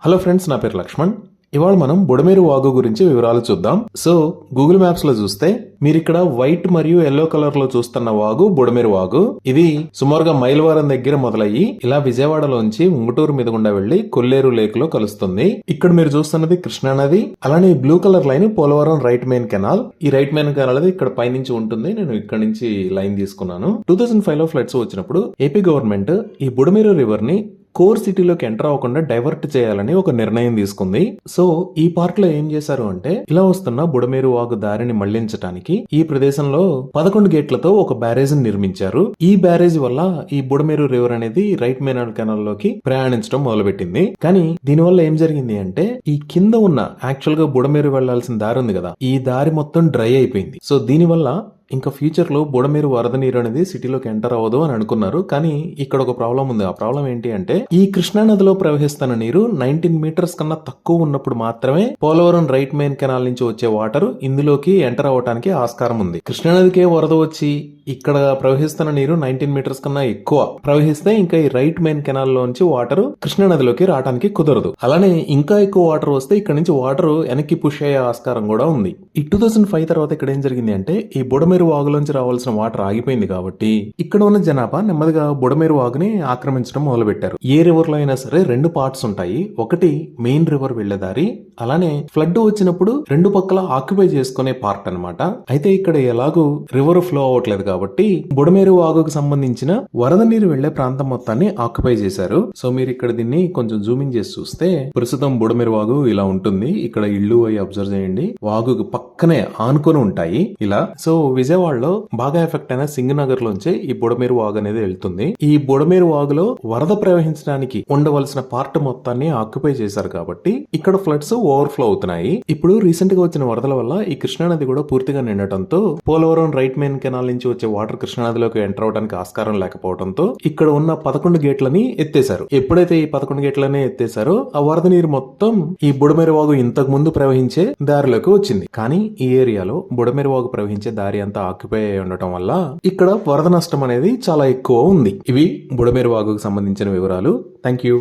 Hello friends, నా పేరు లక్ష్మణ్. ఇవాళ మనం బుడమేరు వాగు గురించి వివరాలు చూద్దాం. సో గూగుల్ మ్యాప్స్ లో చూస్తే మీరు ఇక్కడ వైట్ మరియు ఎల్లో కలర్ లో చూస్తున్న వాగు బుడమేరు వాగు. ఇది సుమారుగా మైలవరం దగ్గర మొదలయ్యి ఇలా విజయవాడలోంచి ఉంగుటూరు మీద గుండా వెళ్లి కొల్లేరు లేక్ లో కలుస్తుంది. ఇక్కడ మీరు చూస్తున్నది కృష్ణా నది. అలానే blue colour line Polavaram right main canal. ఈ రైట్ మెయిన్ కెనాల్ అది ఇక్కడ పైనుంచి ఉంటుంది. నేను ఇక్కడ నుంచి లైన్ తీసుకున్నాను. 2005 లో ఫ్లడ్స్ వచ్చినప్పుడు ఏపీ గవర్నమెంట్ ఈ బుడమేరు రివర్ ని కోర్ సిటీలోకి ఎంటర్ అవ్వకుండా డైవర్ట్ చేయాలని ఒక నిర్ణయం తీసుకుంది. సో ఈ పార్ట్ లో ఏం చేశారు అంటే, ఇలా వస్తున్న బుడమేరు వాగు దారిని మళ్లించడానికి ఈ ప్రదేశంలో 11 గేట్లతో ఒక బ్యారేజ్ నిర్మించారు. ఈ బ్యారేజ్ వల్ల ఈ బుడమేరు రివర్ అనేది రైట్ మెయిన్ కెనాల్ లోకి ప్రయాణించడం మొదలుపెట్టింది. కానీ దీనివల్ల ఏం జరిగింది అంటే, ఈ కింద ఉన్న యాక్చువల్ గా బుడమేరు వెళ్లాల్సిన దారి ఉంది కదా, ఈ దారి మొత్తం డ్రై అయిపోయింది. సో దీనివల్ల ఇంకా ఫ్యూచర్ లో బుడమేరు వరద నీరు అనేది సిటీలోకి ఎంటర్ అవ్వదు అని అనుకున్నారు. కానీ ఇక్కడ ఒక ప్రాబ్లం ఉంది. ఆ ప్రాబ్లం ఏంటి అంటే, ఈ కృష్ణా నదిలో ప్రవహిస్తున్న నీరు 19 మీటర్స్ కన్నా తక్కువ ఉన్నప్పుడు మాత్రమే పోలవరం రైట్ మెయిన్ కెనాల్ నుంచి వచ్చే వాటర్ ఇందులోకి ఎంటర్ అవ్వడానికి ఆస్కారం ఉంది. కృష్ణా నదికే వరద వచ్చి ఇక్కడ ప్రవహిస్తున్న నీరు 19 మీటర్స్ కన్నా ఎక్కువ ప్రవహిస్తే ఇంకా ఈ రైట్ మెయిన్ కెనాల్ లోంచి వాటర్ కృష్ణా నదిలోకి రావడానికి కుదరదు. అలానే ఇంకా ఎక్కువ వాటర్ వస్తే ఇక్కడ నుంచి వాటర్ వెనక్కి పుష్ అయ్యే ఆస్కారం కూడా ఉంది. ఈ 2005 తర్వాత ఇక్కడ ఏం జరిగింది అంటే, ఈ బుడమేరు వాగులోంచి రావాల్సిన వాటర్ ఆగిపోయింది కాబట్టి ఇక్కడ ఉన్న జనాభా నెమ్మదిగా బుడమేరు వాగుని ఆక్రమించడం మొదలు పెట్టారు. ఏ రివర్ లో అయినా సరే 2 పార్ట్స్ ఉంటాయి. ఒకటి మెయిన్ రివర్ వెళ్లే దారి, అలానే ఫ్లడ్ వచ్చినప్పుడు 2 పక్కల ఆక్యుపై చేసుకునే పార్ట్ అన్నమాట. అయితే ఇక్కడ ఎలాగూ రివర్ ఫ్లో అవ్వట్లేదు కాబట్టి బుడమేరు వాగుకు సంబంధించిన వరద నీరు వెళ్లే ప్రాంతం మొత్తాన్ని ఆక్యుపై చేశారు. సో మీరు ఇక్కడ దీన్ని కొంచెం జూమింగ్ చేసి చూస్తే ప్రస్తుతం బుడమేరు వాగు ఇలా ఉంటుంది. ఇక్కడ ఇళ్ళు అవి అబ్జర్వ్ చేయండి. వాగుకు పక్కనే ఆనుకొని ఉంటాయి ఇలా. సో విజయవాడలో బాగా ఎఫెక్ట్ అయిన సింగనగర్ లోంచి ఈ బుడమేరు వాగు అనేది వెళ్తుంది. ఈ బుడమేరు వాగులో వరద ప్రవహించడానికి ఉండవలసిన పార్ట్ మొత్తాన్ని ఆక్యుపై చేశారు కాబట్టి ఇక్కడ ఫ్లడ్స్ ఓవర్ఫ్లో అవుతున్నాయి. ఇప్పుడు రీసెంట్ గా వచ్చిన వరదల వల్ల ఈ కృష్ణా నది కూడా పూర్తిగా నిండటంతో పోలవరం రైట్ మెయిన్ కెనాల్ నుంచి వచ్చే వాటర్ కృష్ణా నదిలోకి ఎంటర్ అవడానికి ఆస్కారం లేకపోవడంతో ఇక్కడ ఉన్న 11 గేట్లని ఎత్తేశారు. ఎప్పుడైతే ఈ 11 గేట్లని ఎత్తేసారో ఆ వరద నీరు మొత్తం ఈ బుడమేరు వాగు ఇంతకు ముందు ప్రవహించే దారిలోకి వచ్చింది. కానీ ఈ ఏరియాలో బుడమేరు వాగు ప్రవహించే దారి అంతా ఆక్యుపై అయి ఉండటం వల్ల ఇక్కడ వరద నష్టం అనేది చాలా ఎక్కువ ఉంది. ఇవి బుడమేరు వాగుకు సంబంధించిన వివరాలు. Thank you.